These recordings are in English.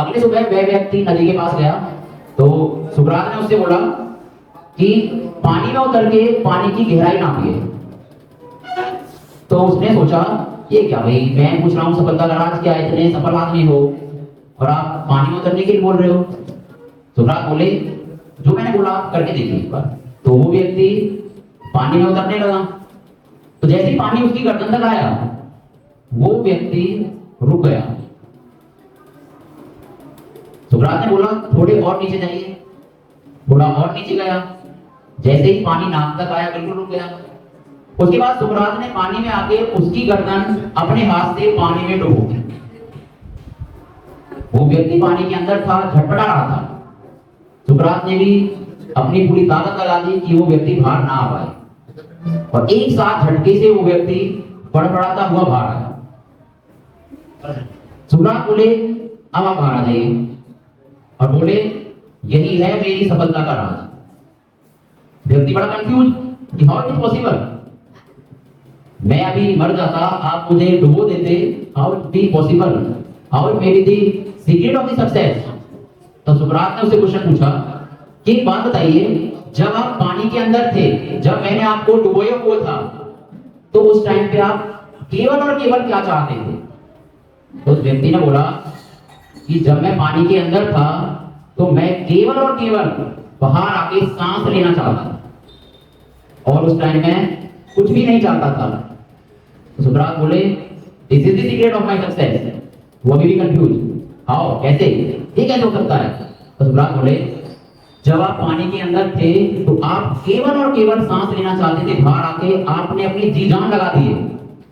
अगले सुबह वह व्यक्ति नदी के पास गया तो सुकरात ने उससे बोला कि पानी में उतर के पानी की गहराई नापिए। तो उसने सोचा ये क्या भाई, मैं पूछ रहा हूँ सफलता का राज क्या है, इतने सफल आदमी हो और आप पानी में उतरने के लिए बोल रहे हो। सुकरात बोले जो मैंने बोला आप करके देखिए एक बार। तो वो व्यक्ति पानी में उतरने लगा। तो जैसे ही पानी उसकी गर्दन तक आया वो व्यक्ति रुक गया। सुकरात ने बोला थोड़े और नीचे जाइए, थोड़ा और नीचे गया। जैसे ही पानी नाक तक आया बिल्कुल रुक गया। उसके बाद सुकरात ने पानी में आके उसकी गर्दन अपने हाथ से पानी में डुबो दी। वो व्यक्ति पानी के अंदर था, झटपटा रहा था। सुकरात ने भी अपनी पूरी ताकत लगा दी कि वो व्यक्ति बाहर ना आ पाए और एक साथ झटके से वो व्यक्ति बड़बड़ाता हुआ बाहर आया। सुकरात बोले अब आप बाहर आ जाइए और बोले यही है मेरी सफलता का राज। व्यक्ति बड़ा कंफ्यूज कि हाउ इट पॉसिबल, मैं अभी मर जाता, आप मुझे डुबो देते, how it be possible, how it may be the secret of the success. तो सुकरात ने उससे क्वेश्चन पूछा कि एक बात बताइए, जब आप पानी के अंदर थे, जब मैंने आपको डुबोया हुआ था, तो उस टाइम पे आप केवल और केवल क्या चाहते थे? तो उस व्यक्ति ने बोला कि जब मैं पानी के अंदर था तो मैं केवल और केवल बाहर आके सांस लेना चाहता था और उस टाइम में कुछ भी नहीं चाहता था। तो सुकरात बोले this is the secret of my success. वो अभी भी कंफ्यूज, हाउ, कैसे, ये कैसे हो सकता है? तो सुकरात बोले जब आप पानी के अंदर थे तो आप केवल और केवल सांस लेना चाहते थे, बाहर आके आपने अपनी जी जान लगा दी है,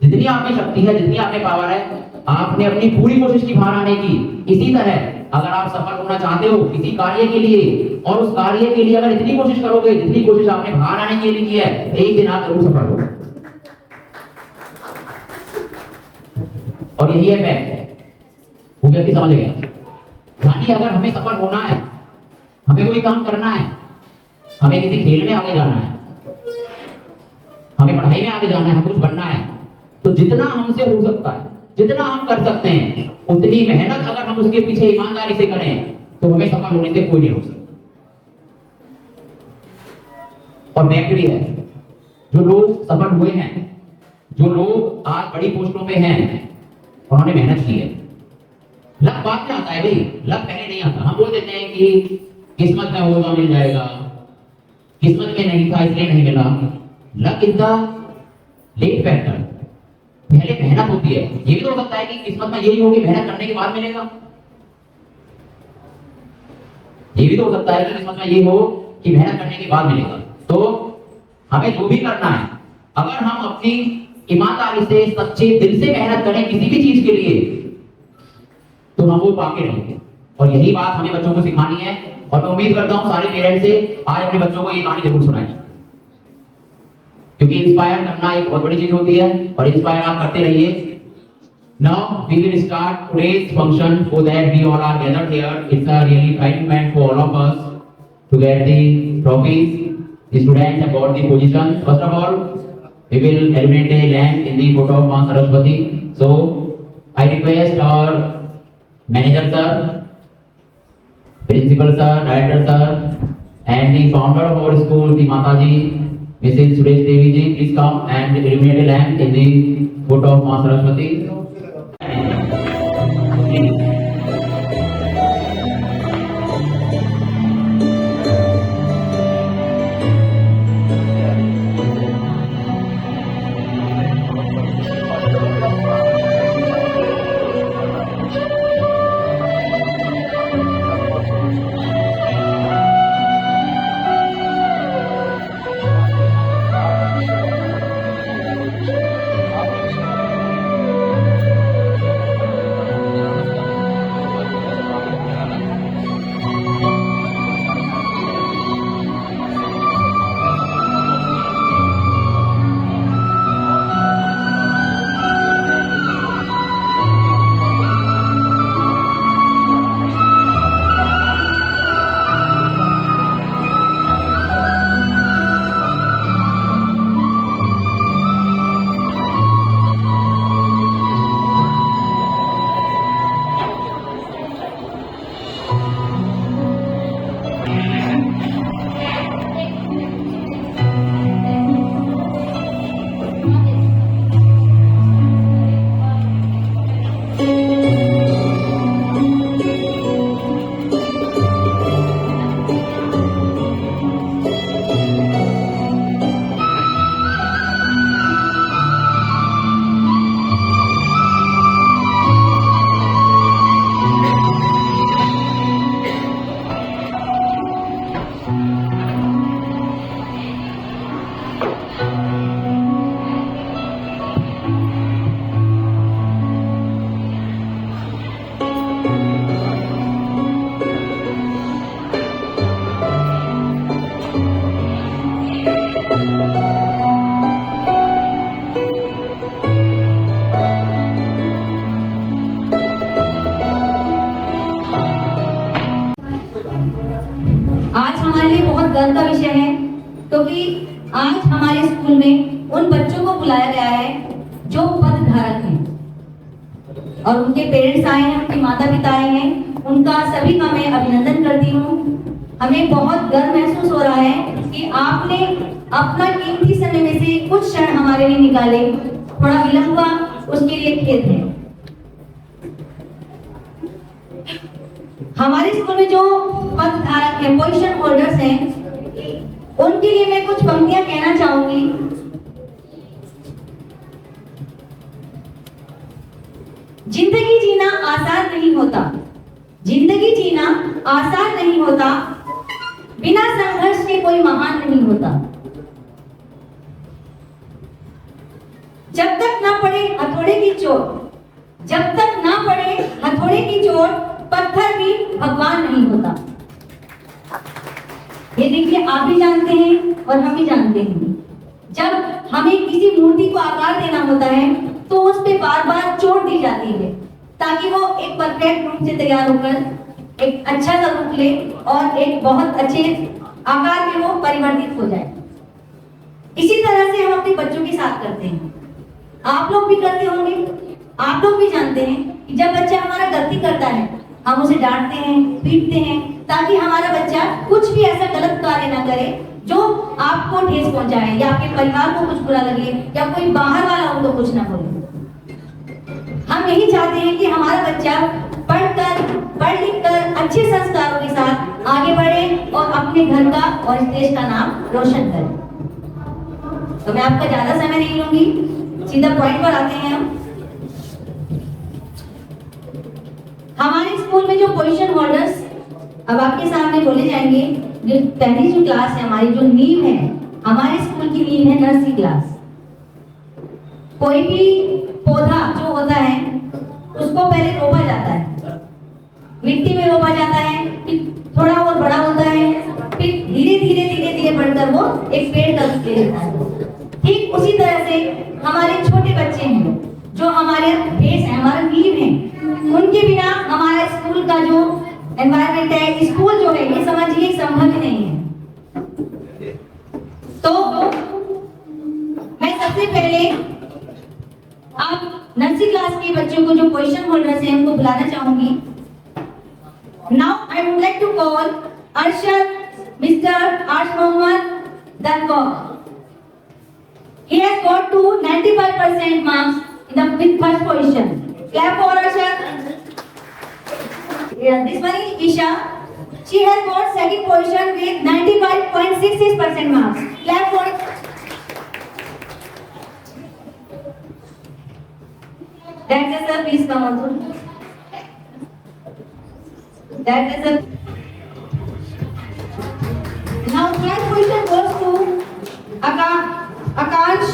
जितनी आप में शक्ति है, जितनी आप में पावर है, आपने अपनी पूरी कोशिश की बाहर आने की। इसी तरह अगर आप सफल होना चाहते हो किसी कार्य के लिए और उस कार्य के लिए अगर इतनी कोशिश करोगे जितनी कोशिश आपने बाहर आने के लिए की है, एक दिन आप जरूर सफल होगे। और यही है फैक्ट, वो व्यक्ति समझ गया। यानी अगर हमें सफल होना है, हमें कोई काम करना है, हमें किसी खेल में आगे जाना है, हमें पढ़ाई में आगे जाना है, कुछ बनना है, तो जितना हमसे हो सकता है, जितना हम कर सकते हैं, उतनी मेहनत अगर हम उसके पीछे ईमानदारी से करें तो हमें सफल होने से कोई नहीं रोक सकता। और फैक्ट भी है, जो लोग सफल हुए हैं, जो लोग आज बड़ी पोस्टों पे हैं, उन्होंने मेहनत की है। लक बाद में आता है भाई, लक पहले नहीं आता। हम बोल देते हैं कि किस्मत में होगा मिल जाएगा, किस्मत में नहीं था इसलिए नहीं मिला। Luck is the late factor, पहले मेहनत होती है। ये भी तो हो सकता है कि किस्मत में यही हो कि मेहनत करने के बाद मिलेगा। ये भी तो हो सकता है कि किस्मत में ये हो कि मेहनत करने के बाद मिलेगा। तो हमें जो भी करना है, अगर हम अपनी ईमानदारी से सच्चे दिल से मेहनत करें किसी भी चीज के लिए, तो हम वो पाके रहेंगे। और यही बात हमें बच्चों को सिखानी है। और मैं उम्मीद करता हूं सारे पेरेंट्स से आज अपने बच्चों को ये कहानी जरूर सुनाएं, क्योंकि इंस्पायर करना एक बहुत बड़ी चीज होती है और इंस्पायर आप करते रहिए। Now we will start today's function so that we all are gathered here. It's a really fine moment for all of us to get the trophies. The students have got the position. First of all, we will illuminate a lamp in the photo of Maa Saraswati. So I request our manager sir, principal sir, director sir, and the founder of our school, the Mataji, Mrs. Suresh Devi ji, please come and illuminate a lamp in the photo of Maa Saraswati. हमारे लिए बहुत गर्व का विषय है, क्योंकि आज हमारे स्कूल में उन बच्चों को बुलाया गया है जो पद धारक हैं और उनके पेरेंट्स आए हैं, उनके माता पिता आए हैं। उनका सभी का मैं अभिनंदन करती हूँ। हमें बहुत गर्व महसूस हो रहा है कि आपने अपना कीमती समय में से कुछ क्षण हमारे लिए निकाले। थोड़ा विलंब हुआ, उसके लिए खेद है। हमारे स्कूल में जो पद धारक हैं, पोजीशन होल्डर्स हैं, उनके लिए मैं कुछ पंक्तियां कहना चाहूंगी। जिंदगी जीना आसान नहीं होता, जिंदगी जीना आसान नहीं होता, बिना संघर्ष के कोई महान नहीं होता। जब तक ना पड़े हथौड़े की चोट, जब तक ना पड़े हथौड़े की चोट, पत्थर भी भगवान नहीं होता। ये देखिए, आप भी जानते हैं और हम भी जानते हैं। जब हमें किसी मूर्ति को आकार देना होता है तो उस पे बार बार चोट दी जाती है ताकि वो एक परफेक्ट रूप से तैयार होकर एक अच्छा सा रूप ले और एक बहुत अच्छे आकार में वो परिवर्तित हो जाए। इसी तरह से हम अपने बच्चों के साथ करते हैं। आप लोग भी करते होंगे। आप लोग भी जानते हैं कि जब बच्चा हमारा गलती करता है हम उसे डांटते हैं, पीटते हैं, ताकि हमारा बच्चा कुछ भी ऐसा गलत कार्य ना करे जो आपको ठेस पहुंचाए या आपके परिवार को कुछ बुरा लगे या कोई बाहर वाला उनको कुछ ना बोले। हम यही चाहते हैं कि हमारा बच्चा पढ़ लिख कर अच्छे संस्कारों के साथ आगे बढ़े और अपने घर का और इस देश का नाम रोशन करे। तो मैं आपका ज्यादा समय नहीं लूंगी, सीधा पॉइंट पर आते हैं हम। हमारे स्कूल में जो पोजीशन होल्डर्स अब आपके सामने बोले जाएंगे, जो पहली जो क्लास है, हमारी जो नींव है, हमारे स्कूल की नींव है नर्सरी क्लास। कोई भी पौधा जो होता है उसको पहले रोपा जाता है, मिट्टी में रोपा जाता है, फिर थोड़ा और बड़ा होता है, फिर धीरे धीरे धीरे धीरे बढ़कर वो एक पेड़ का रूप ले लेता है। ठीक उसी तरह से हमारे छोटे बच्चे हैं जो हमारे बेस है, हमारा नींव है, उनके बिना हमारा स्कूल का जो एनवायरनमेंट है, स्कूल जो है, ये समझिए संभव ही नहीं है। तो मैं सबसे पहले आप नर्सरी क्लास के बच्चों को जो पोजीशन होल्डर्स हैं उनको बुलाना चाहूंगी। Now I would like to call Arshad mister Arsh Mohammad Dangaur. He has got to 95% marks in the first position. Clap for Arshad. Yeah, this one is Isha. She has got second position with 95.66% marks. Clap for. That is sir, please come on. That is sir. Now third position goes to Akash,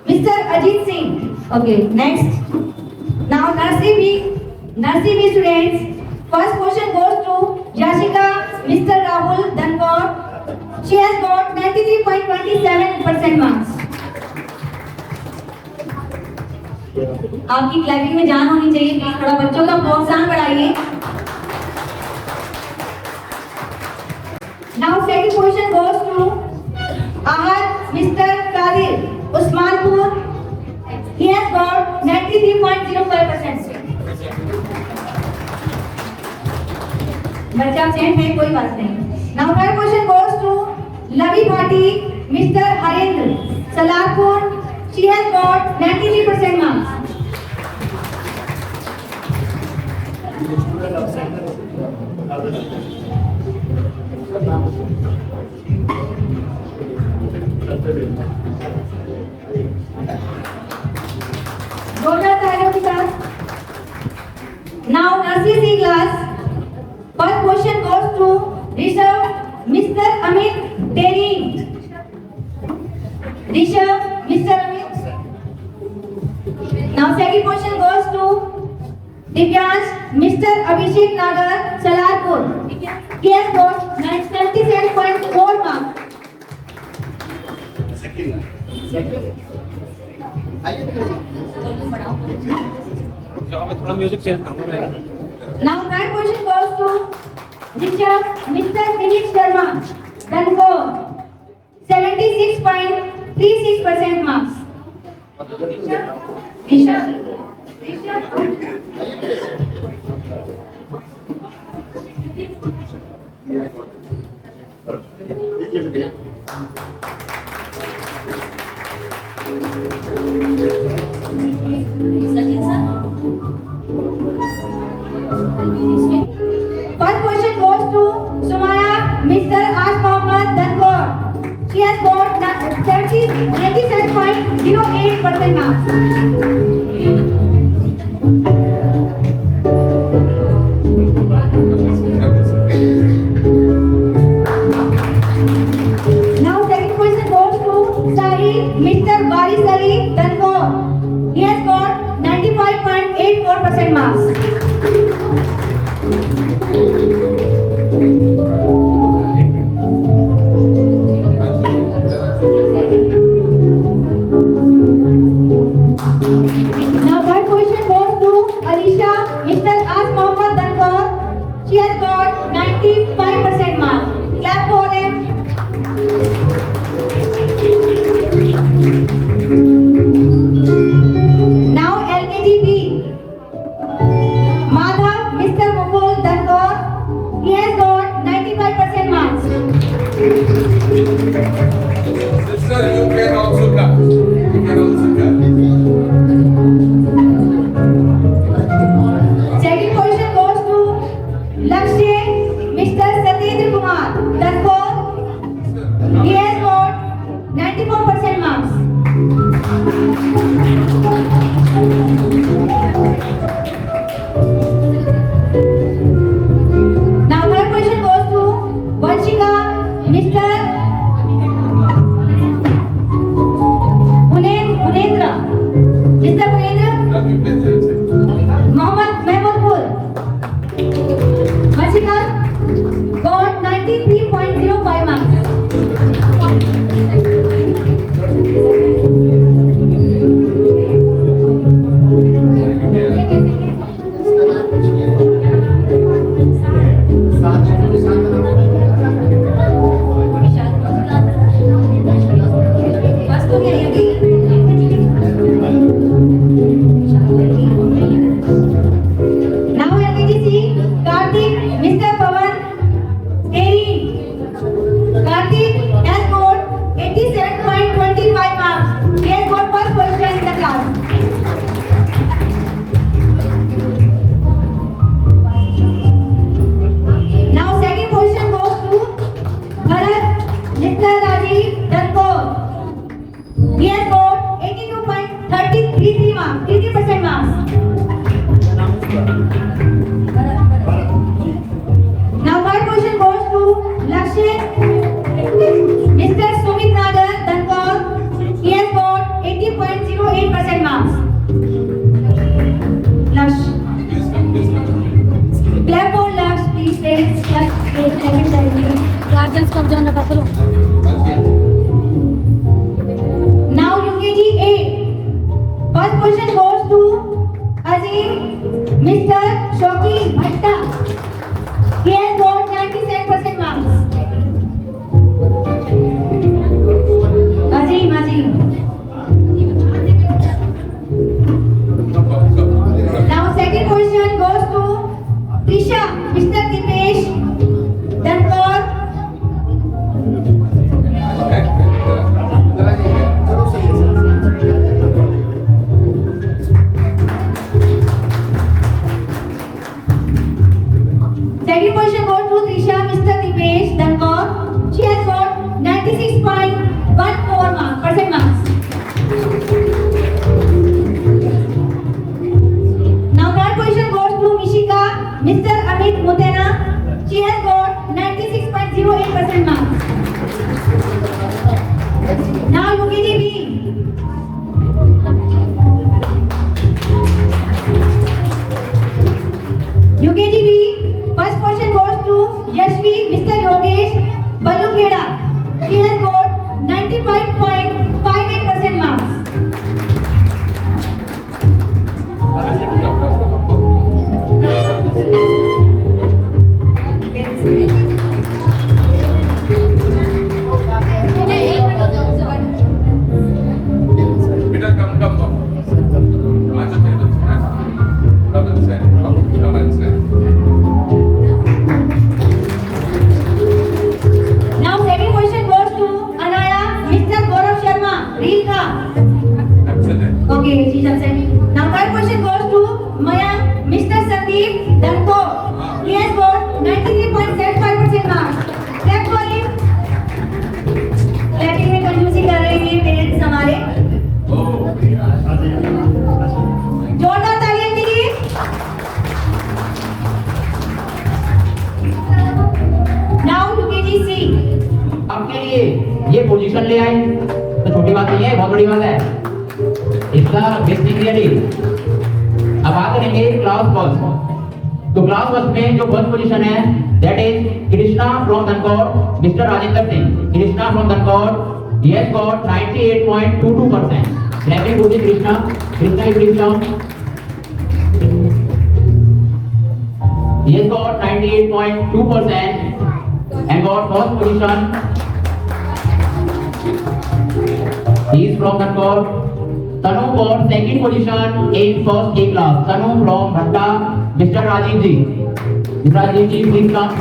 Mr. Ajit Singh. Okay, next. Now nursery B students. First question goes to Yashika, Mr. Rahul Dhanwar. She has got 93.27% marks. आपकी clapping में जान होनी चाहिए, please थोड़ा बच्चों का प्रोत्साहन बढ़ाइए। Now second question goes to Ahad, Mr. Kadir, Usmanpur. He has got 93.05%. बच्चा चेंज है, कोई बात नहीं। Now third question goes to Lavi Bhati, Mr. Harendra, Salarpur. She has got 93% marks. जोरदार तालियों के साथ। Now nursery C class. First question goes to Rishabh, Mr. Amit Deni. Rishabh, Mr. Amit. Now second question goes to Divyansh, Mr. Abhishek Nagar, Salarpur. He has got 97.4 marks. थोड़ा music change करूंगा। Now third question goes to Rishabh, Mr. Dinesh Sharma. Danko 76.36% marks. Isha. First question goes to Sumaya Mr. Ash Mohammed Dankor. She has got 97.08% marks. Now second question goes to Sahil Mr. Baris Ali Dankor. He has got 95.84% marks. Now third question goes to Alisha Mr. Ash Mohammed Dankor. She has got 95% marks. Clap for him. Now LKG B. Madhav Mr. Mukul Dankor. He has got 95% marks. Sister, you can also cut. You can also cut. Second question goes to Lakshya Mr. Satyendra Kumar Dankor. He has got 94% marks. Now third question goes to Vanshika Mr. Punendra. Mr. Punendra Now you can say. Mohammed Mehmoodpur. Vanshika got 93.05 marks. First to get Now LKG Karthik Mr. Pawan Teri. Karthik has got 87.25 marks. He has got first position in the class. Now second position goes to Bharat Mr. Rajiv Dankor. He has got 82.33 marks, 80% marks. Now third question goes to Lakshya Mr. Sumit Nagar Dankor. He has got 80.08% marks. Laksh. Please come. Clap for Laksh, please. Guardians को जान रखा चलो Now UKG A. First question goes to Azim Mr. Shoki Bhatta. He has got 97% marks. Azim. Now second question goes to Trisha Mr. Dipesh Dankor. Second question goes to Trisha Mr. Dipesh Dankor. She has got 96.14% marks. Now third question goes to Mishika Mr. Amit Mutena. She has got 96.08% marks. Now UKG B. UKG B. First question goes 93.75% marks. Clap for him. Clapping में कंजूसी कर रहे हैं parents हमारे। जोरदार तालियां दीजिए। Now two KG सी। आपके लिए ये पोजीशन ले आए तो छोटी बात नहीं है, बहुत बड़ी बात है। इसका बेसिक रियली अब बात करेंगे क्लास फर्स्ट। तो क्लास फर्स्ट में जो फर्स्ट पोजीशन है that is Krishna from Dhankaur, mister Rajendra Singh. Krishna from Dhankaur, he has got 98.22%. Clapping for the Krishna. Krishna is please down. He has got 98.2% and got first position. He is from Dhankor. Tanu got second position in first A class. Tanu from Bhatta. Mr. Rajiv ji. Mr. Rajiv ji, please come.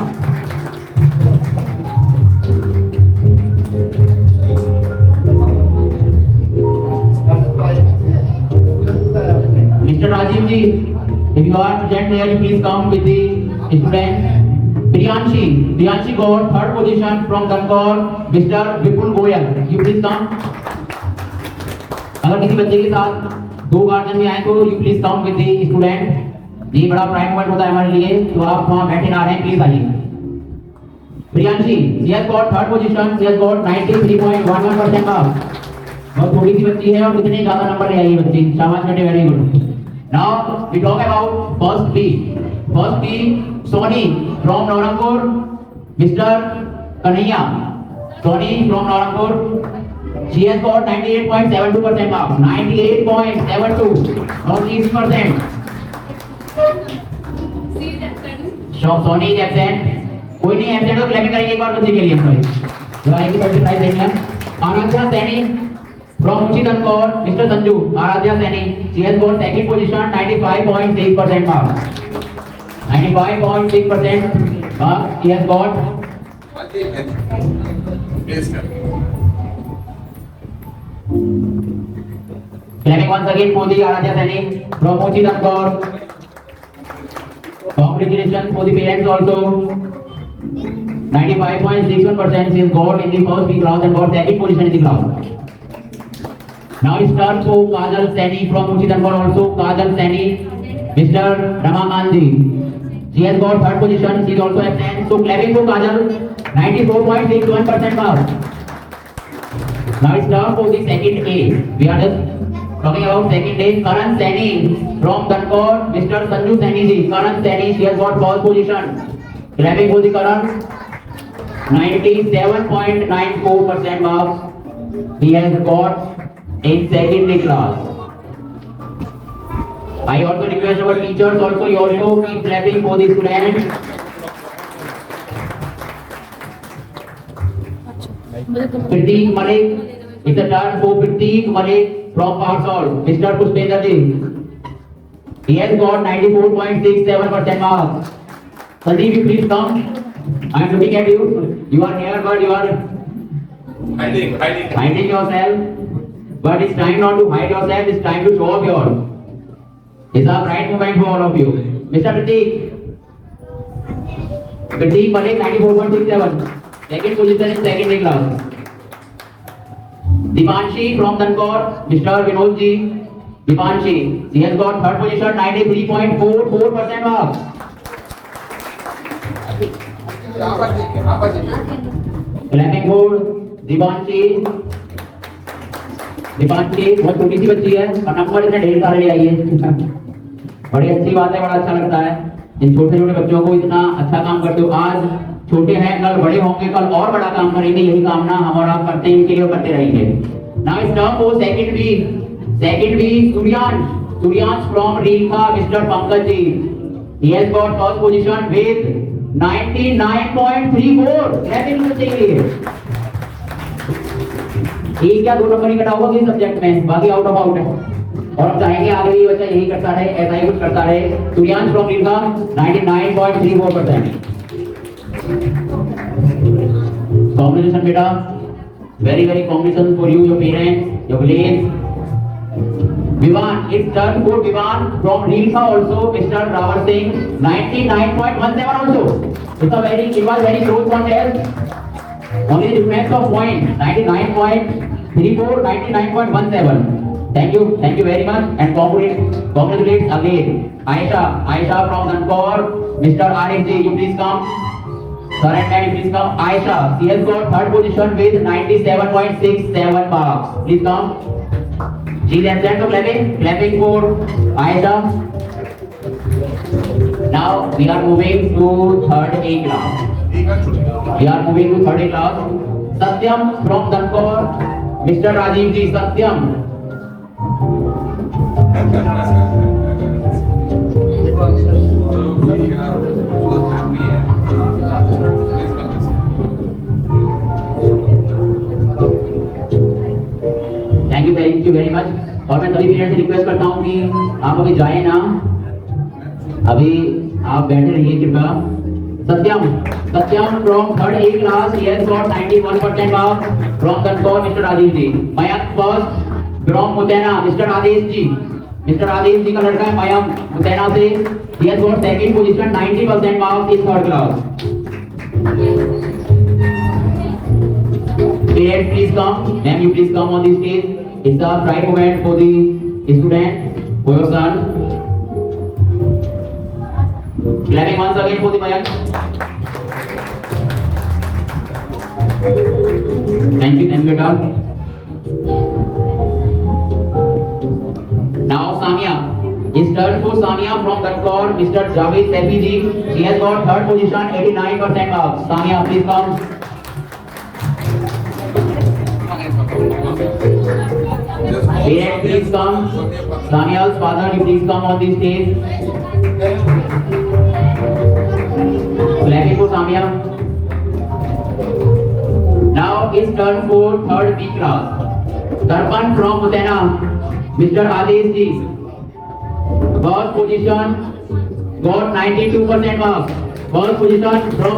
Mr. Rajiv ji, if you are present here, you please come with the student. Priyanshi. Priyanshi got third position from Dhankor. Mr. Vipul Goyal. You please come. अगर किसी बच्चे के साथ दो guardian भी आए तो you please come with the student. ये बड़ा प्राइम मोमेंट होता है हमारे लिए, तो आप वहां बैठे ना रहे, प्लीज आइए। Priyanshi, she has got third position, she has got 93.11% marks. बहुत थोड़ी सी बच्ची है और कितने ज्यादा नंबर ले आई है बच्ची, शाबाश बेटे, very good. Now we talk about first B. First B Soni from Naurangpur, mister Kanhaiya. Soni from Naurangpur, she has got 98.72% marks, 98.72, not 6%. Soni is absent, कोई नहीं absent हो, क्लैपिंग करेंगे एक बार बच्चे के लिए हम लोग। जो आएगी बच्चे प्राइज देंगे। Aaradhya Saini from Uchi Dhankor, Mr. Sanju, Aradhya Seni, she has got second position, 95.6% marks. 95.6% marks she has got. Clapping once again for the Aradhya Seni from Uchi Dhankor. Congratulations for the parents also. 95.61% she has got in the first B class and got second position in the class. Now it's turn for Kajal Saini from Uchi Dhankor also. Kajal Saini, Mr. Ramakant. She has got third position. She is also absent. So clapping for Kajal, 94.61% marks. Now it's turn for the second A. We are just talking about second A. Karan Saini from Dhankor, Mr. Sanju Saini ji. Karan Saini, she has got first position. Clapping for the Karan, 97.94% marks. He has got in second class. I also request our teachers also, you also keep clapping for the students. Prateek Malik, it's a turn for Prateek Malik from Parsol, Mr. Pushpender ji. He has got 94.67% marks. Sandeep, you please come. I am looking at you. You are here, but you are hiding yourself. But it's time not to hide yourself, it's time to show off yours. It's a bright moment for all of you. Mr. Prateek Malik, 94.67. Second position in second A class. Dipanshi from Dhankor, Mr. Vinod ji. Dipanshi, she has got third position, 93.44% marks. Clapping for Dipanshi. Deepanshi बहुत छोटी सी बच्ची है और number इतने ढेर सारे ले आई है। बड़ी अच्छी बात है, बड़ा अच्छा लगता है इन छोटे छोटे बच्चों को इतना अच्छा काम करते हो। आज छोटे हैं, कल बड़े होंगे, कल और बड़ा काम करेंगे, यही कामना हम और आप करते हैं, इनके लिए करते रहेंगे। Now it's turn for second B Suryansh from Rikha, mister Pankaj ji. He has got first position with 99.34। Clapping होनी चाहिए। एक या दो नंबर ही कटा होगा किसी सब्जेक्ट में, बाकी आउट ऑफ आउट है। और हम चाहेंगे आगे भी बच्चा यही करता रहे, ऐसा ही कुछ करता रहे। सूर्यांश फ्रॉम रीखा, 99.34%। कॉम्बिनेशन बेटा, very very congratulations for you, your parents, your village. Vivan, it's turn for Vivan from Reelka also, Mr. Rawar Singh, 99.17 also. It was very close contest. Only the difference of point, 99.34, 99.17. Thank you very much and congratulate again. Aisha from Nankor, Mr. RFJ, you please come. Sir and ma'am, you please come. Aisha, she has got third position with 97.67 marks. Please come. She is absent, so clapping for Aisha. Now we are moving to third A class. Satyam from Nankor, Mr. Rajiv ji, Satyam. Thank you very much. और मैं सभी parents से request करता हूँ कि आप अभी जाए ना, अभी आप बैठे रहिए कृपया. Satyam from third A class, he has got 91% marks from Nankor, Mr. Rajiv ji. Mayank first from Mutena, Mr. Adesh ji का लड़का है मयंक मुतैना से, he has got second position, 90% marks in third class. Parents please come, ma'am you please come on the stage. It's a pride moment for the student, for your son. Clapping once again for the Mayank. Thank you, beta. Now Samia. It's turn for Samia from Nankor, Mr. Javed Sethi ji. She has got third position, 89% marks. Samia, please come. Parents, please come. Samia's father, you please come on the stage. Clapping for Samia. Now it's turn for third B class. Tarpan from Mutena, Mr. Adesh ji. First position, got 92% marks. First position from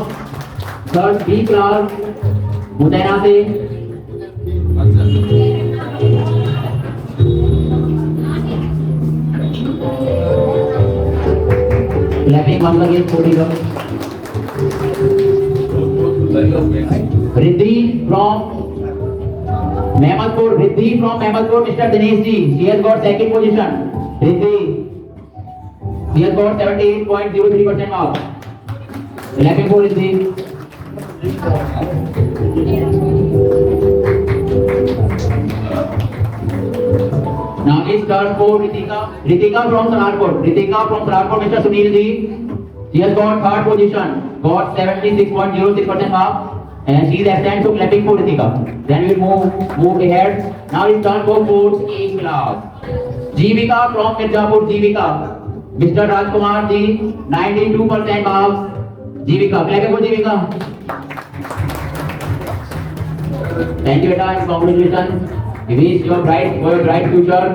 third B class, Mutena se. Clapping once again for the Riddhi from Mehmadpur, Mr. Dinesh ji. She has got second position. Riddhi. She has got 78.03% marks. Clapping for Riddhi. Now it's turn for Ritika from Salarpur, Mr. Sunil ji. She has got third position, got 76.06% marks, and she is absent, so clapping for Ritika. Then we will move ahead. Now it's turn for fourth A class. Jivika from Mirzapur, Mr. Rajkumar ji, 92% marks. Jivika, clapping for Jivika. Thank you, beta, and congratulations. We wish your bright future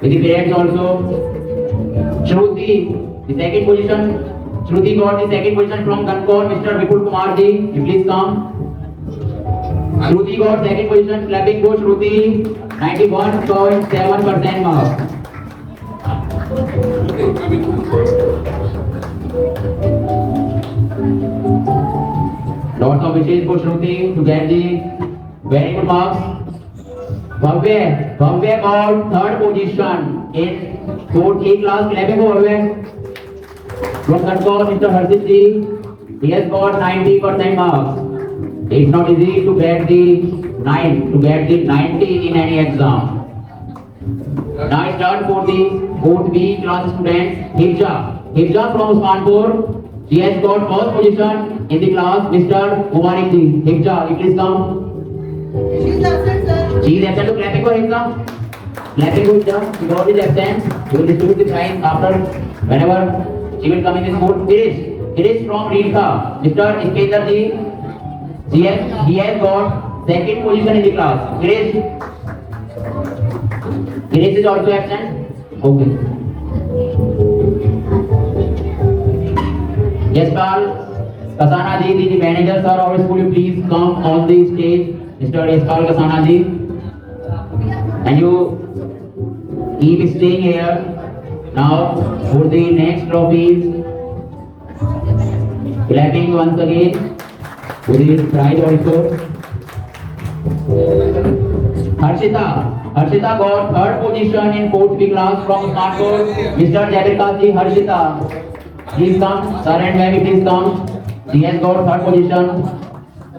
with the parents also. Shruti, the second position. Shruti got the second position from Nankor, Mr. Vipul Kumar ji. You please come. Shruti got second position. Clapping for Shruti. 91.7% marks. Lots of wishes for Shruti to get the very good marks. Bhavya got third position in fourth A class. Clapping for Bhavya. From Nankor, Mr. Harshit ji. He has got 90% marks. It's not easy to get the 90 in any exam. Now it's turn for the fourth B class student, Hifja from Usmanpur. She has got first position in the class, Mr. Kumarik ji. Hifja, you please come. She is absent, to clapping for Hifja. Clapping for Hifja. She got his absence. She will distribute the prize after whenever she will come in this board. Girish from Reelka, Mr. Iskender ji. He has got second position in the class. Girish is also absent. Okay. Yaspal Kasana ji, the manager sir of our school, you please come on the stage. Mr. Yaspal Kasana ji. And you keep staying here. Now for the next trophies, clapping once again for the prize also. Harshita got third position in 4th B class from Nagpur. Mr. Jairkasi, Harshita, please come. Sir and ma'am, please come. She has got third position.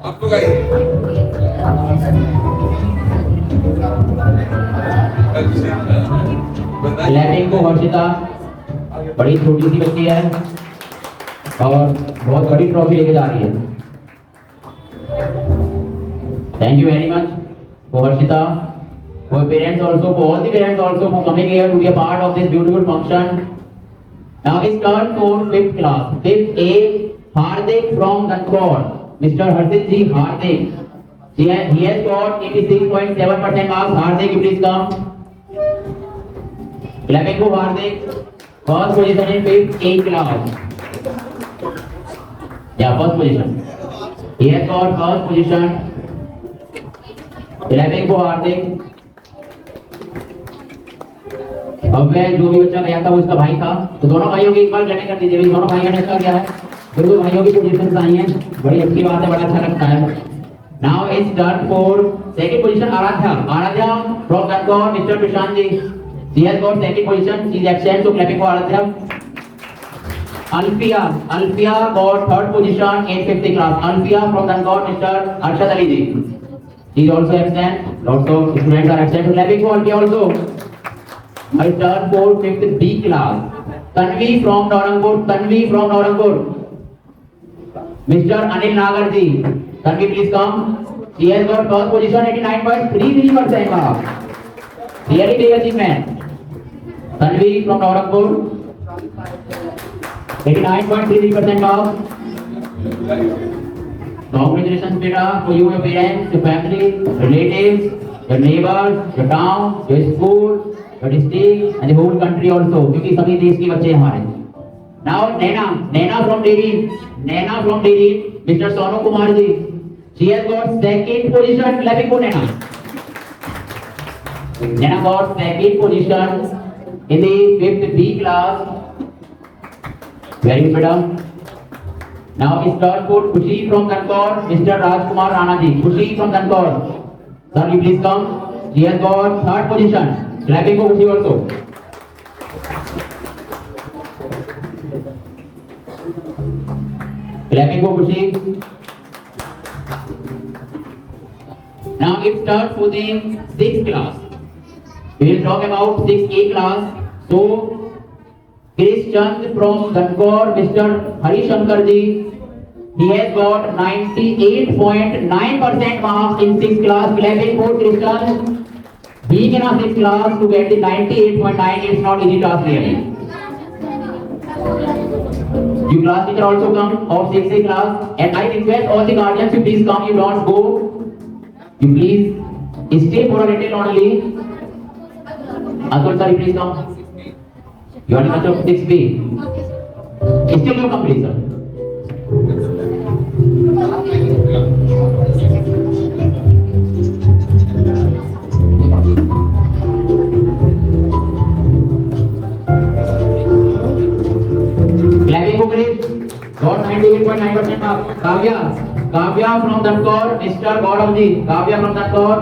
आपको गाइए clapping को हर्षिता, बड़ी छोटी सी बच्ची है और बहुत बड़ी ट्रॉफी लेके जा रही है। Thank you very much for Harshita, for parents also, for all the parents also for coming here to be a part of this beautiful function. Now it's turn for 5th class, 5th A, Hardik from Danpur. Mr. Harshit ji Hardik. He has got 86.7% marks. Hardik, please come. Clapping for Hardik. First position in 5th A class. Yeah, first position. He has got first position. Clapping for Hardik. अब मैं जो भी बच्चा गया था वो इसका भाई था, तो दोनों भाइयों की एक बार क्लैपिंग कर दीजिए। दोनों भाइयों ने अच्छा किया है, दोनों भाइयों की पोजीशन आई है, बड़ी अच्छी बात है, बड़ा अच्छा लगता है। Now it's turn for second position Aradhya from Gangaur, mister Prashant ji, she has got second position, she is excellent, so clapping for Aradhya. Alfiya got third position in 5th class. Alfiya from Gangaur, mister Arshad Ali ji, she is also excellent, lots of students are excellent, clapping for Alfiya also. I turn for 5th B class. Tanvi from Naurangpur. Mr. Anil Nagar ji. Tanvi, please come. He has got first position, 89.33% marks. Really big achievement. Tanvi from Naurangpur. 89.33% marks. Congratulations, beta, for you, your parents, your family, relatives, your neighbors, your town, your school, your district and the whole country also, क्योंकि सभी देश के बच्चे हमारे। Now Naina from Delhi, Mr. Sonu Kumar ji, she has got second position, clapping for Naina. Naina got second position in the 5th B class. Very good, madam. Now it's turn for Khushi from Kanpur, Mr. Rajkumar Rana ji, Khushi from Kanpur. Sir, you please come. She has got third position. Clapping for Khushi also. Clapping for Khushi. Now it's turn for the 6th class. We will talk about 6th A class. So, Chris Chand from Danpur, Mr. Hari Shankar ji, he has got 98.9% marks in 6th class. Clapping for Chris Chand. Being in a 6th class to get the 98.9 is not easy task really. You class teacher also come of 6th class, and I request all the guardians to please come. You don't go. You please stay for a little only. Atul sir, please come. You are in charge of 6B. Still you come, please sir. Clapping for Chris. Got 98.9% marks. Kavya from Danpur, Mr. Gaurav ji. Kavya from Danpur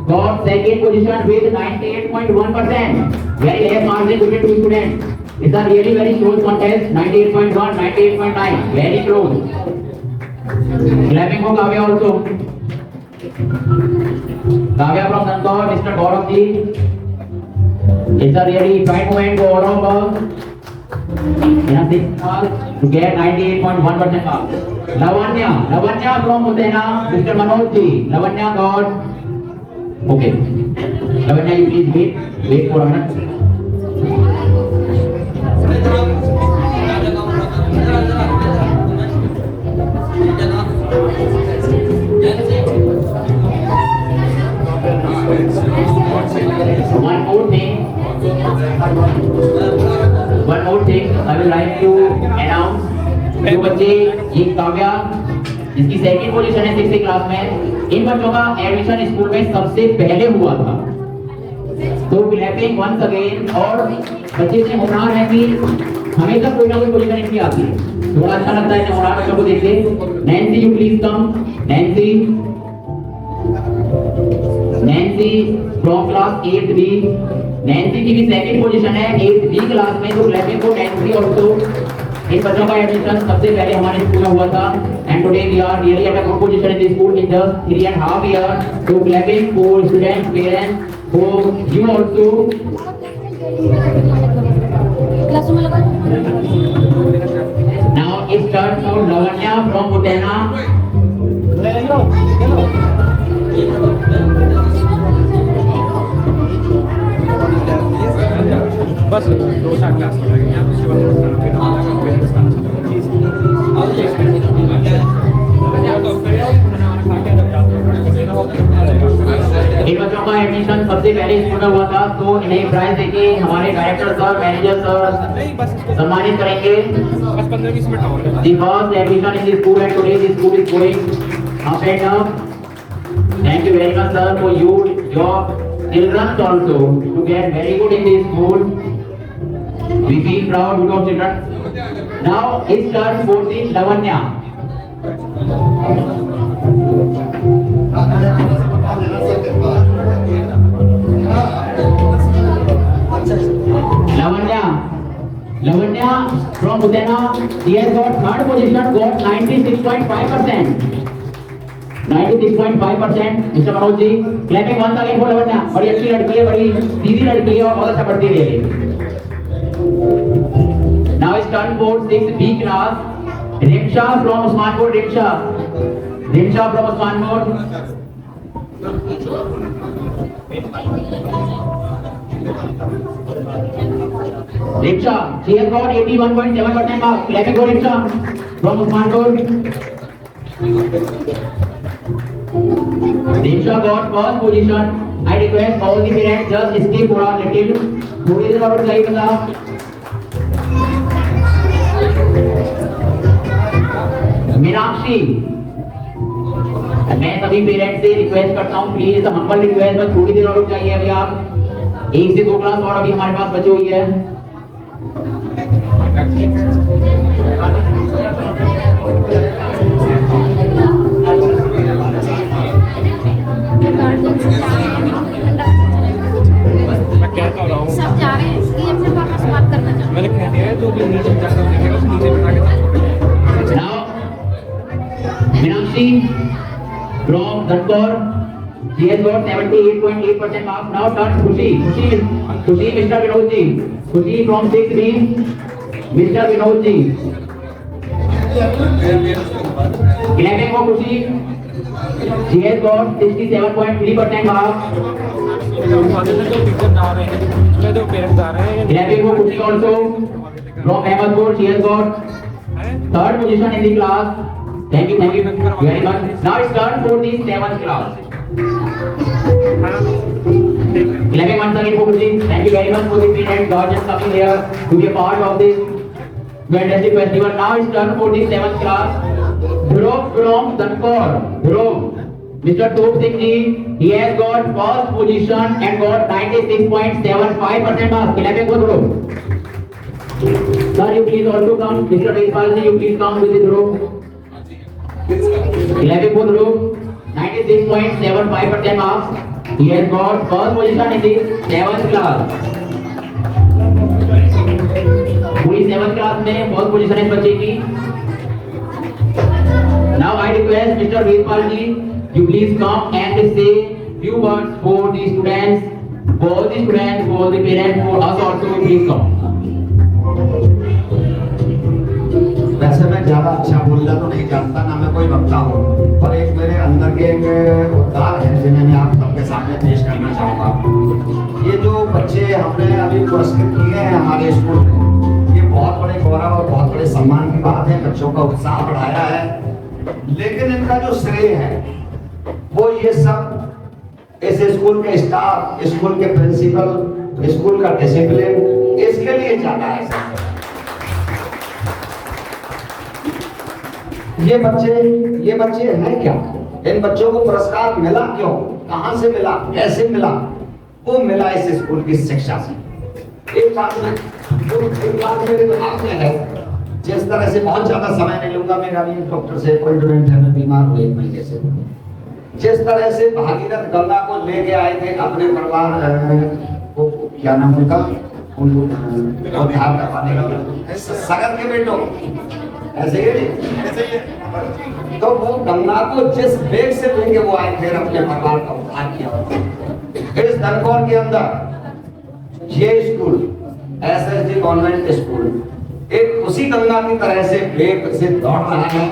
got second position with 98.1%. Very less margin between two students. It's a really very close contest. 98.1, 98.9. Very close. Clapping for Kavya also. Kavya from Danpur, Mr. Gaurav ji. It's a really fine moment for all of us. In a 6th class to get 98.1% marks. Lavanya from Mutena, Mr. Manoj ji. Lavanya got. Okay. Lavanya, you please wait for a minute. One more thing, I will like to announce जो बच्चे ये काव्या जिसकी second position है 6th class में, इन बच्चों का admission school में सबसे पहले हुआ था। तो क्लैपिंग वंस अगेन। और बच्चे से होनहार है कि हमेशा कोई ना कोई पोजीशन इनकी आती है, थोड़ा अच्छा लगता है होनहार बच्चों को देख के। Nancy you please come. Nancy from class 8B। Nancy की भी सेकंड पोजीशन है 8B क्लास में, तो क्लैपिंग को नैन्सी ऑल्सो। इन बच्चों का एडमिशन सबसे पहले हमारे स्कूल में हुआ था and today we are really at a good position in this school in just 3.5 years। तो clapping for students, parents, for you also. Classroom में लगा Now it's turn for Lavanya from Utena। बस 2 class लगेंगे, उसके इन बच्चों का admission सबसे पहले स्कूल में हुआ था, तो इन्हें प्राइज देके हमारे डायरेक्टर सर, मैनेजर सर सम्मानित करेंगे। बस 15-20 मिनट और। The first admission in the school and today the school is going up and up. Thank you very much sir for you, your children also to get very good in this school. We feel proud with our children. Now it's turn for the Lavanya. Lavanya from Utena, he has got third position, got 96.5%. 96.5%. Mr. Manoj ji, clapping once again for Lavanya. बड़ी अच्छी लड़की है, बड़ी सीधी लड़की है और बहुत अच्छा पढ़ती है। Now it's turn for 6B class. Riksha from Usmanpur. Riksha from Usmanpur. Riksha, she has got 81.7% marks. Clapping for Riksha from Usmanpur. Riksha got first position. I request all the parents just skip for a little. थोड़ी देर और सही बता। मीनाक्षी, मैं सभी parents से request करता हूँ, please humble request, बस थोड़ी देर और रुक जाइए। अभी आप 1 से 2 क्लास और अभी हमारे पास बची हुई है। मैं कहता रहा हूँ, सब जा रहे हैं इसलिए अपने पापा से बात करना चाहते मैंने कह दिया है तो भी नीचे जाकर देखेगा, उसे नीचे बिठा के Now, Meenakshi from Dhankor, she has got 78.8% marks. Now turn Khushi, Mr. Vinod ji. Khushi from 6B, Mr. Vinod ji. Clapping for Khushi. She has got 67.3% marks. जो टीचर जा रहे हैं, जो पेरेंट्स जा रहे हैं, Clapping for Khushi also from Ahmedpur. She has got third position in the class. Thank you very much. Now it's turn for the 7th class. Clapping once again for Khushi. Thank you very much for the parents, guardians coming here to be a part of this fantastic festival. Now it's turn for the 7th class. Dhruv from Dhankor. Dhruv, Mr. Dhruv Singh ji, he has got first position and got 96.75% marks. Clapping for Dhruv. Sir, you please also come. Mr. Deshpal ji, you please come with the Dhruv. Clapping for Dhruv. 96.75% marks. He has got first position in the 7th class. पूरी 7th class में first position है इस बच्चे की। Now I request Mr. Deshpal ji, you please come and say few words for the students, for the parents, for us also. Please come. वैसे मैं ज्यादा अच्छा बोलना तो नहीं जानता, ना मैं कोई वक्ता हूँ, पर एक मेरे अंदर के एक उद्गार है जिन्हें मैं आप सबके सामने पेश करना चाहूँगा। ये जो बच्चे हमने अभी पुरस्कृत किए हैं हमारे स्कूल में, ये बहुत बड़े गौरव और बहुत बड़े सम्मान की बात है। बच्चों का उत्साह बढ़ाया है, लेकिन इनका जो श्रेय है वो ये सब इस स्कूल के स्टाफ, स्कूल के प्रिंसिपल, स्कूल का डिसिप्लिन, इसके लिए जाता है। ये बच्चे हैं क्या? इन बच्चों को पुरस्कार मिला क्यों? कहां से मिला? कैसे मिला? वो मिला इस स्कूल की शिक्षा से। एक बात मेरे दिमाग में है, जिस तरह से बहुत ज्यादा समय नहीं लूंगा, मेरा भी डॉक्टर से अपॉइंटमेंट है, मैं बीमार हूँ 1 महीने से। जिस तरह से भागीरथ गंगा को लेके आए थे अपने परिवार को, क्या नाम उनका, उद्धार करवाने का, सगर के बेटों, ऐसे ही तो वो गंगा को जिस वेग से लेके वो आए थे, अपने परिवार का उद्धार किया। इस धनकौर के अंदर ये स्कूल SSD कॉन्वेंट स्कूल एक उसी गंगा की तरह से वेग से दौड़ रहा है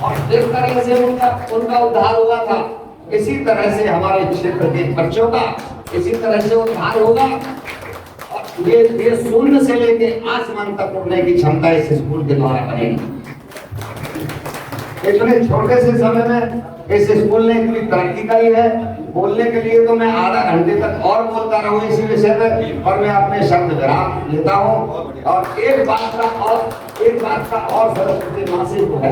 और जिस तरह से उनका उद्धार हुआ था, इसी तरह से हमारे क्षेत्र के बच्चों का इसी तरह से उद्धार होगा। और ये शून्य से लेके आसमान तक उड़ने की क्षमता इस स्कूल के द्वारा बनेगी। इतने छोटे से समय में इस स्कूल ने इतनी तरक्की करी है, बोलने के लिए तो मैं आधा घंटे तक और बोलता रहूं इसी विषय पे, और मैं अपने शब्द विराम लेता हूं। और एक बात का और सरस्वती माँ से जो है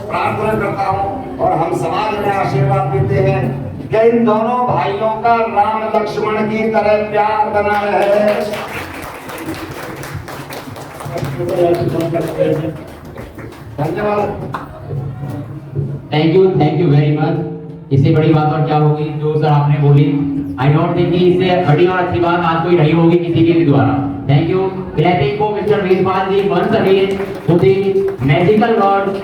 प्रार्थना करता हूं, और हम समाज में आशीर्वाद देते हैं कि इन दोनों भाइयों का राम लक्ष्मण की तरह प्यार बना रहे। धन्यवाद। Thank you very much. इससे बड़ी बात और क्या होगी जो सर आपने बोली। आई डोंट थिंक कि इससे बड़ी और अच्छी बात आज कोई रही होगी किसी के भी द्वारा। Thank you. Clapping for mister Vedpal ji once again for the magical words,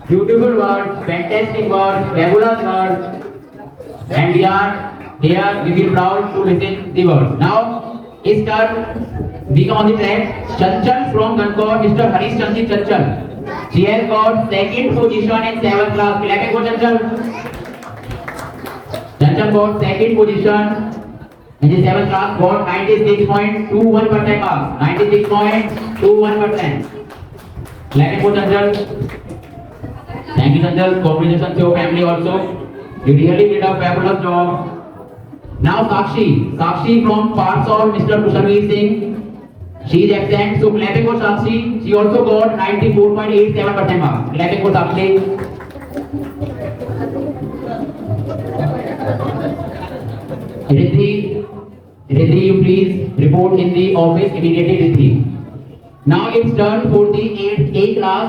beautiful words, fantastic words, fabulous words, and we are here, we feel proud to listen the words. Now is turn we on the track Chanchal from Gankaur, mister Harish Chandra Chanchal. She has got second position in 7th class. Clapping for Chanchal. Chanchal got second position in the 7th class. Got 96.21% marks. 96.21%. Clapping for Chanchal. Thank you, Chanchal. Congratulations to your family also. You really did a fabulous job. Now Sakshi from Parsol, Mr. Kushalveer Singh. She is absent, so clapping for Sakshi. She also got 94.87% marks. Clapping for Sakshi. Riddhi, you please report in the office immediately, Riddhi. Now it's turn for the 8th A class.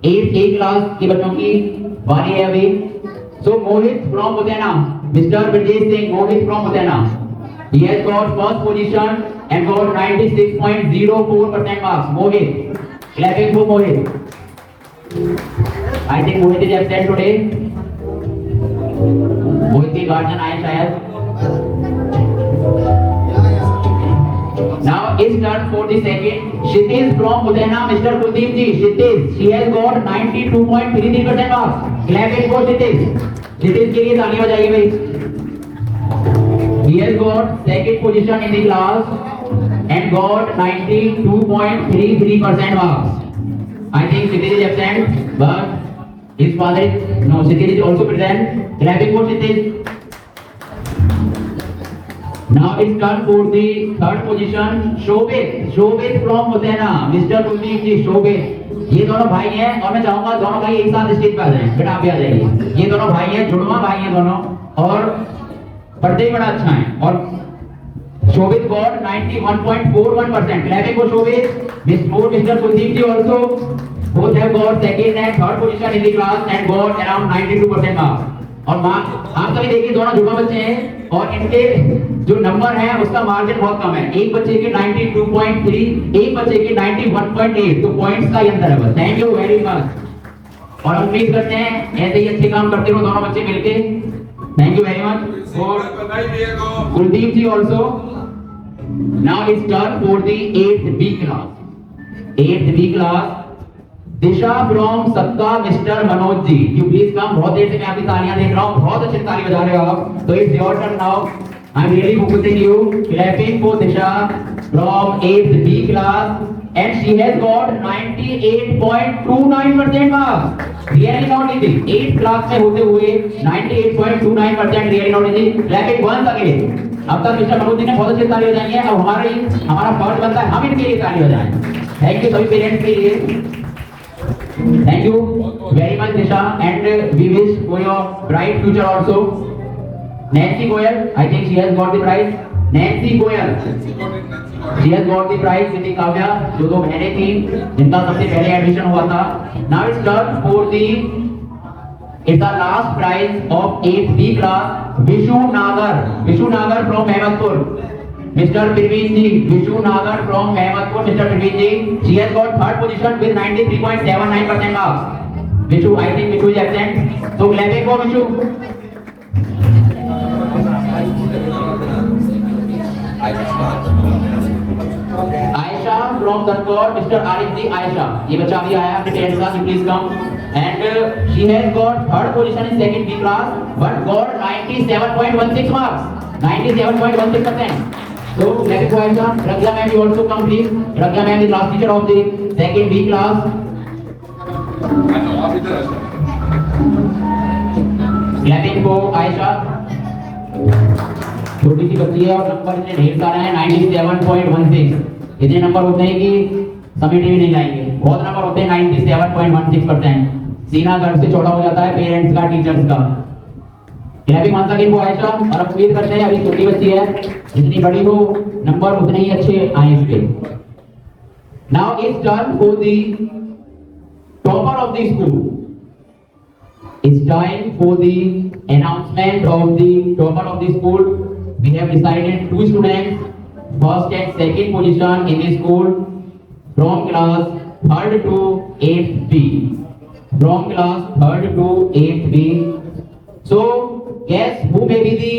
8th A class के बच्चों की बारी है अभी. So Mohit from Mudena, Mr. Brajesh Singh, Mohit from Mudena. He has got first position and got 96.04% marks. Mohit, clapping for Mohit. I think Mohit is absent today. Mohit के guardian आए शायद. Now it's turn for the second. Kshitiz from Mudena, Mr. Kuldeep ji. Kshitiz, she has got 92.33% marks. Clapping for Kshitiz. Kshitiz के लिए तालियां बजाइए भाई. He has got second position in the class and got 92.33% marks. I think Kshitiz is absent, but his father is no. Kshitiz is also present. Clapping for Kshitiz. Now it's turn for the third position. Shobit from Mudena, Mr. Kuldeep ji. Shobit, ये दोनों भाई हैं और मैं चाहूंगा दोनों भाई एक साथ स्टेज पे आ जाएं। बेटा आप भी आ जाइए। ये दोनों भाई हैं, जुड़वा भाई हैं दोनों, और पढ़ते ही बड़ा अच्छा है। और शोभित got 91.41%. Clapping for Shobit. Mr. Kuldeep ji also both have got second and third position in the class and got around 92% marks. और आप सभी देखिए दोनों जुड़वा बच्चे हैं और इनके जो नंबर है उसका मार्जिन बहुत कम है। एक बच्चे के 92.3, एक बच्चे के 91.8, तो पॉइंट्स का ही अंतर है बस। Thank you very much. और हम उम्मीद करते हैं ऐसे ही अच्छे काम करते रहो दोनों बच्चे मिलके। Thank you very much. और Kuldeep ji also. Now it's turn for the 8th B class. 8th B class. Disha from Satta, mister Manoj ji. You please come. बहुत देर से मैं आपकी तालियां देख रहा हूँ, बहुत अच्छी ताली बजा रहे हो आप। तो it's your turn now. I am really focusing you. Clapping for Disha from 8th B class and she has got 98.29% marks. Really not easy. 8th class में होते हुए 98.29% really not easy. Clapping once again. अब तक mister Manoj जी ने बहुत अच्छी ताली बजाई है। अब हमारा फर्ज बनता है हम इनके लिए ताली बजाएं। थैंक यू सभी पेरेंट्स के लिए। Thank you very much, Disha, and we wish for your bright future also. Nancy Goyal, I think she has got the prize. Nancy Goyal, she has got the prize with the Kavya, जो दो बहनें थी जिनका सबसे पहले admission हुआ था. Now it's turn for the last prize of 8th B class. Vishu Nagar from Mehmatpur. Mr. Pirveen ji, Vishu Nagar from Mehmatpur. Mr. Pirveen ji, she has got third position with 93.79% marks. Vishu, I think Vishu is absent. So clapping for Vishu. Aisha from Dhankor, Mr. Arif ji, Aisha. ये बच्चा अभी आया अपने parents का, please come. And she has got third position in second B class, but got 97.16 marks. 97.16%. So let's go Aisha. Ragya ma'am, you also come please. Ragya ma'am is class teacher of the second B class. Clapping for Aisha. छोटी सी बच्ची है और number इतने ढेर सारे हैं 97.16. इतने number होते हैं कि समेटे भी नहीं जाएंगे. बहुत नंबर होते हैं 97.16%. सीना गर्व से चौड़ा हो जाता है पेरेंट्स का, टीचर्स का. Clapping once again for Ayesha. और अब उम्मीद करते हैं अभी छोटी बच्ची है, जितनी बड़ी हो नंबर उतने ही अच्छे आए इसके. Now it's turn for the topper of the school. It's time for the announcement of the topper of the school. We have decided 2 students, first and second position in the school from class 3rd to 8th B. From class 3rd to 8th B. So, guess who may be the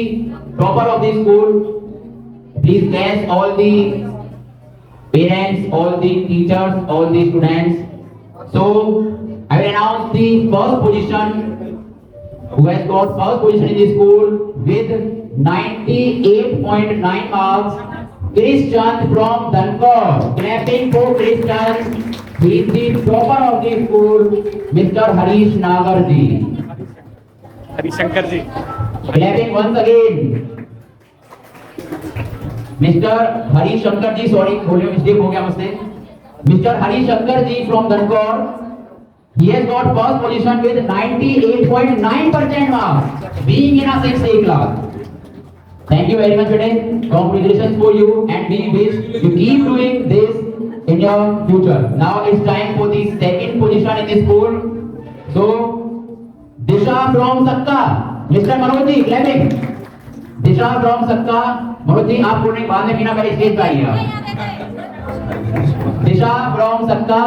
topper of the school? Please guess all the parents, all the teachers, all the students. So, I will announce the first position, who has got first position in the school with 98.9 marks. Christian from Dhankor. Clapping for Christian. He is the topper of the school, Mr. Harish Nagar ji. Harishankar ji. Clapping once again. Mr. Harish Shankar ji, sorry, थोड़ी mistake हो गया मुझसे. Mr. Harish Shankar ji from Dhankor. He has got first position with 98.9% marks, being in a 6th A class. Thank you very much, today. Congratulations for you, and we wish you keep doing this in your future. Now it's time for the second position in the school. So, Disha from Sakka, Mr. Manoj ji, clapping. Disha from Sakka, Manoj ji, आप बोलने बाद में बिना पहले stage पे आइए. Disha from Sakka.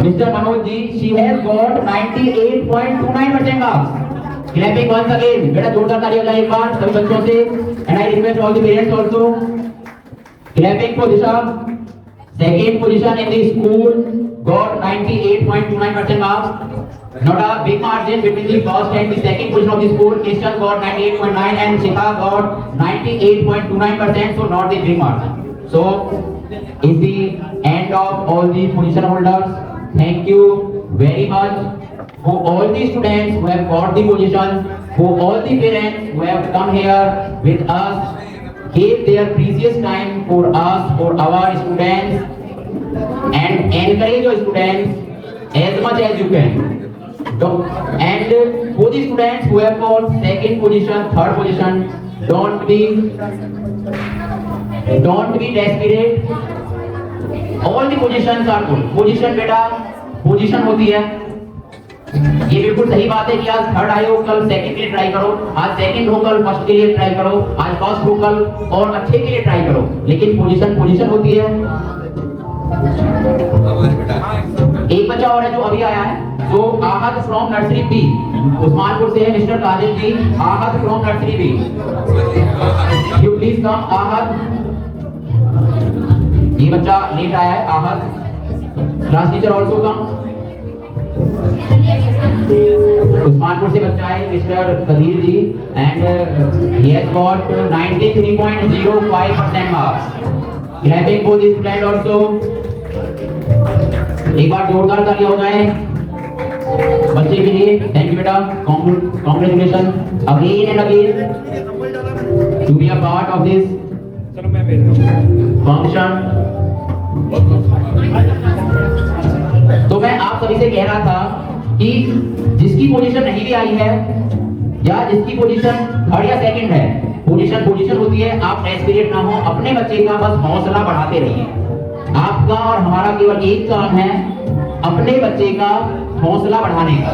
Mr. Manoj ji, she has got 98.29% marks. Clapping once again. बेटा जोरदार ताली बजाइए एक बार सभी बच्चों से. And I request all the parents also. Clapping for Disha. Second position in the school, got 98.29% marks. Not a big margin between the first and the second position of the school. Christian got 98.9 and Shikha got 98.29%. So not the big margin. So is the end of all the position holders. Thank you very much for all the students who have got the position, for all the parents who have come here with us, gave their precious time for us, for our students, and encourage your students as much as you can. And for the students who have got second position, third position, don't be desperate. All the positions are good. Position बेटा position होती है. ये बिल्कुल सही बात है कि आज थर्ड आए हो, कल सेकंड के लिए ट्राई करो. आज सेकंड हो, कल फर्स्ट के लिए ट्राई करो. आज फर्स्ट हो, कल और अच्छे के लिए ट्राई करो. लेकिन पोजीशन होती है. एक बच्चा और है जो अभी आया है, जो आहत फ्रॉम नर्सरी बी, उस्मानपुर से है, mister Kadir ji. Aahat from nursery B, you please come. Aahat, ये बच्चा लेट आया है. Aahat class teacher also come. Usmanpur से बच्चा है Mister Kadir ji, and he has got 93.05% marks. Clapping for this student also. एक बार जोरदार ताली हो जाए बच्चे के लिए. थैंक यू बेटा. Congratulation again and again to be a part of this चलो मैं बैठ रहा हूँ. फंक्शन. तो मैं आप सभी से कह रहा था कि जिसकी पोजीशन नहीं भी आई है या जिसकी पोजीशन थर्ड या सेकंड है, पोजीशन होती है, आप डेस्परेट ना हो, अपने बच्चे का बस हौसला बढ़ाते रहिए। आपका और हमारा केवल एक काम है, अपने बच्चे का हौसला बढ़ाने का।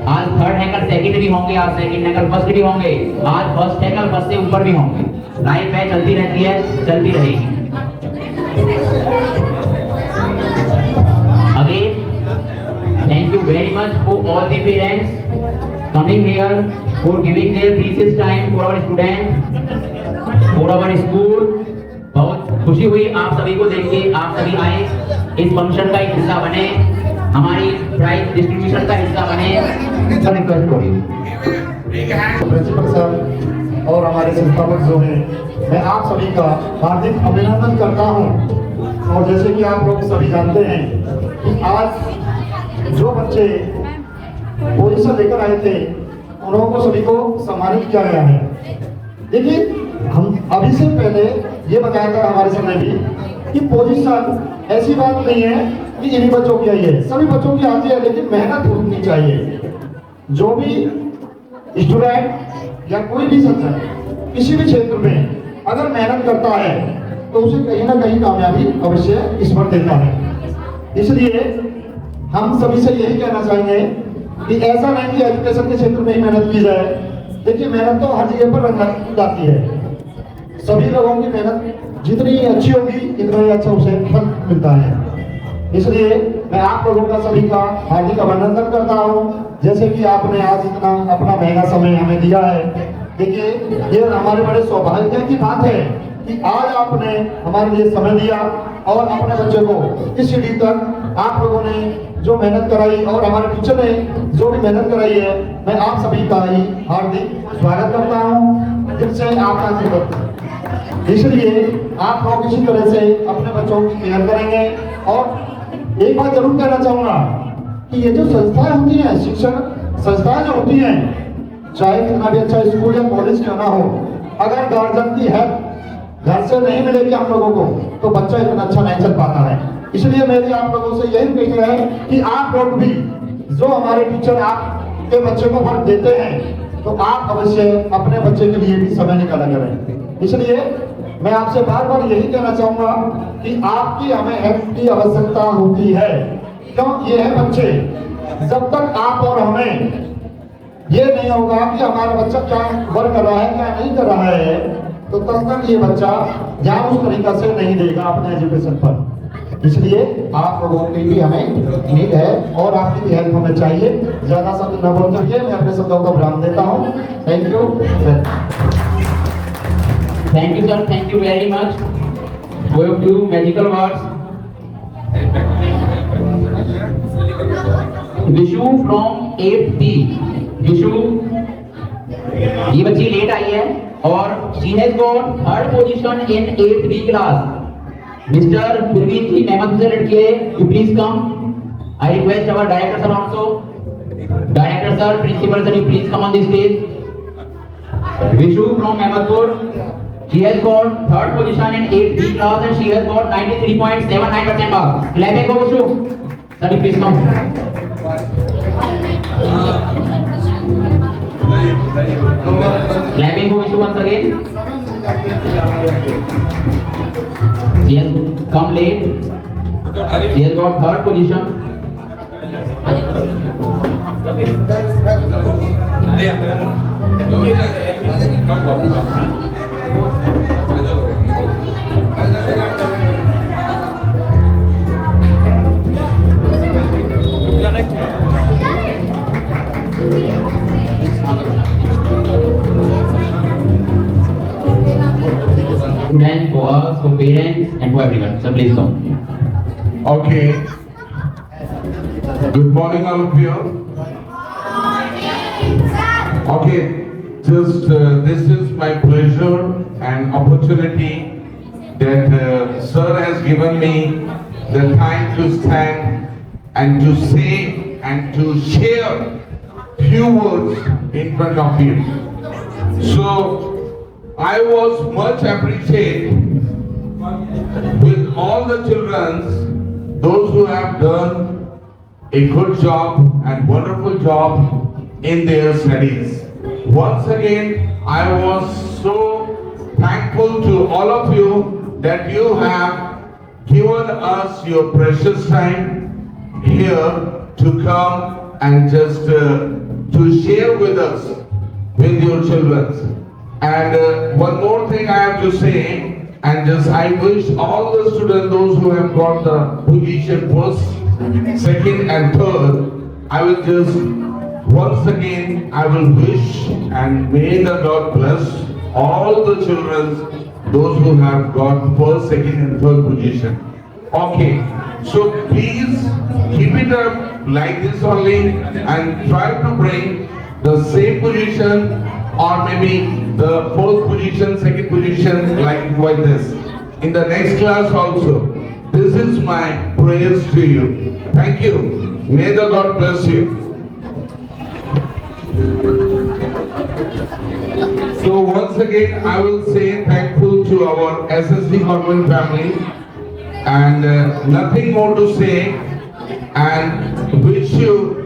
आज थर्ड है, कल सेकंड भी होंगे, आज सेकंड है, कल फर्स्ट भी होंगे, आज फर्स्ट है, कल फर्स्ट से ऊपर भी होंगे। लाइफ है, चलती रहती है, चलती रहेगी। Again, thank you very much for all the parents coming here, for giving their precious time for our students, for our school। बहुत खुशी हुई आप सभी को देख के, आप सभी आए, इस फंक्शन का एक हिस्सा बने, हमारी प्राइज डिस्ट्रीब्यूशन का हिस्सा बने। रिक्वेस्ट हो रही है प्रिंसिपल सर और हमारे संस्थापक जो हैं, मैं आप सभी का हार्दिक अभिनंदन करता हूं। और जैसे कि आप लोग सभी जानते हैं कि आज जो बच्चे पोजीशन लेकर आए थे, उन लोगों को सभी को सम्मानित किया गया है। देखिए, हम अभी से पहले ये बताया था हमारे समय भी कि पोजीशन ऐसी बात नहीं है कि इन्हीं बच्चों की आई है, सभी बच्चों की आती है, लेकिन मेहनत होनी चाहिए। जो भी स्टूडेंट या कोई भी संस्थान किसी भी क्षेत्र में अगर मेहनत करता है तो उसे कहीं ना कहीं कामयाबी अवश्य स्पर्श देता है। इसलिए हम सभी से यही कहना चाहेंगे कि ऐसा नहीं कि एजुकेशन के क्षेत्र में ही मेहनत की जाए। देखिए, मेहनत तो हर जगह पर रंग जाती है। सभी लोगों की मेहनत जितनी अच्छी होगी, इतना ही अच्छा उसे फल मिलता है। इसलिए मैं आप लोगों का सभी का हार्दिक अभिनंदन करता हूँ, जैसे कि आपने आज इतना अपना महंगा समय हमें दिया है। देखिए, ये हमारे बड़े सौभाग्य की बात है कि आज आपने हमारे लिए समय दिया और अपने बच्चे को इस सीढ़ी तक आप लोगों ने जो मेहनत कराई और हमारे टीचर ने जो भी मेहनत कराई है, मैं आप सभी का ही हार्दिक स्वागत करता हूँ, जिनसे आपका आशीर्वाद। इसलिए आप लोग इसी तरह से अपने बच्चों की केयर करेंगे। और एक बात जरूर कहना चाहूँगा कि ये जो संस्थाएं होती हैं, शिक्षण संस्थाएं जो होती हैं, चाहे कितना भी अच्छा स्कूल या कॉलेज क्यों ना हो, अगर गार्जियन की हेल्प घर से नहीं मिलेगी हम लोगों को, तो बच्चा इतना अच्छा नहीं चल पाता है। इसलिए मेरी आप लोगों से यही अपेक्षा है कि आप लोग भी जो हमारे टीचर आपके बच्चे को वक्त देते हैं, तो आप अवश्य अपने बच्चे के लिए भी समय निकाला करें। इसलिए मैं आपसे बार बार यही कहना चाहूंगा कि आपकी हमें हेल्प की आवश्यकता होती है। क्यों? ये है बच्चे, जब तक आप और हमें ये नहीं होगा कि हमारा बच्चा क्या वर्क कर रहा है, क्या नहीं कर रहा है, तो तब तक ये बच्चा ध्यान उस तरीका से नहीं देगा अपने एजुकेशन पर। इसलिए आप लोगों की भी हमें नीड है और आपकी भी हेल्प हमें चाहिए। ज्यादा शब्द न बोल करके मैं अपने शब्दों को विराम देता हूँ। Thank you sir, thank you very much for your few magical words। Vishu from 8B। Vishu, ये बच्ची लेट आई है और she has got third position in 8B class। Mister Praveen ji Mehmad से लड़के, you please come. I request our director sir also, director sir, principal sir, you please come on the stage. Vishu from Mehmadpur, she has got third position in 8B class and she has got 93.79% marks। Clapping for Vishu sir, you please come। Clapping for Vishu once again। She has come late, she has got third position। Students, for us, for parents, and for everyone. So please come. Okay. Good morning, all of you. Okay, just this is my pleasure and opportunity that Sir has given me the time to stand and to say and to share few words in front of you. So I was much appreciated with all the children, those who have done a good job and wonderful job in their studies. once again, I was so thankful to all of you that you have given us your precious time here to come and just to share with us, with your children. And one more thing I have to say, and just I wish all the students, those who have got the position first, second and third, I will just once again I will wish and may the God bless all the children, those who have got first, second and third position. Okay, so please keep it up like this only and try to bring the same position or maybe the first position, second position like this in the next class also. This is my prayers to you. Thank you. May the God bless you. So once again, I will say thankful to our SSD Convent family, and nothing more to say, and wish you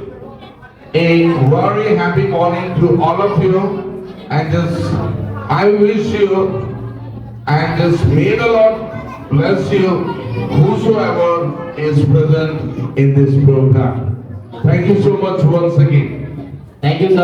a very happy morning to all of you, and just I wish you and just may the Lord bless you whosoever is present in this program. Thank you so much once again. Thank you, sir.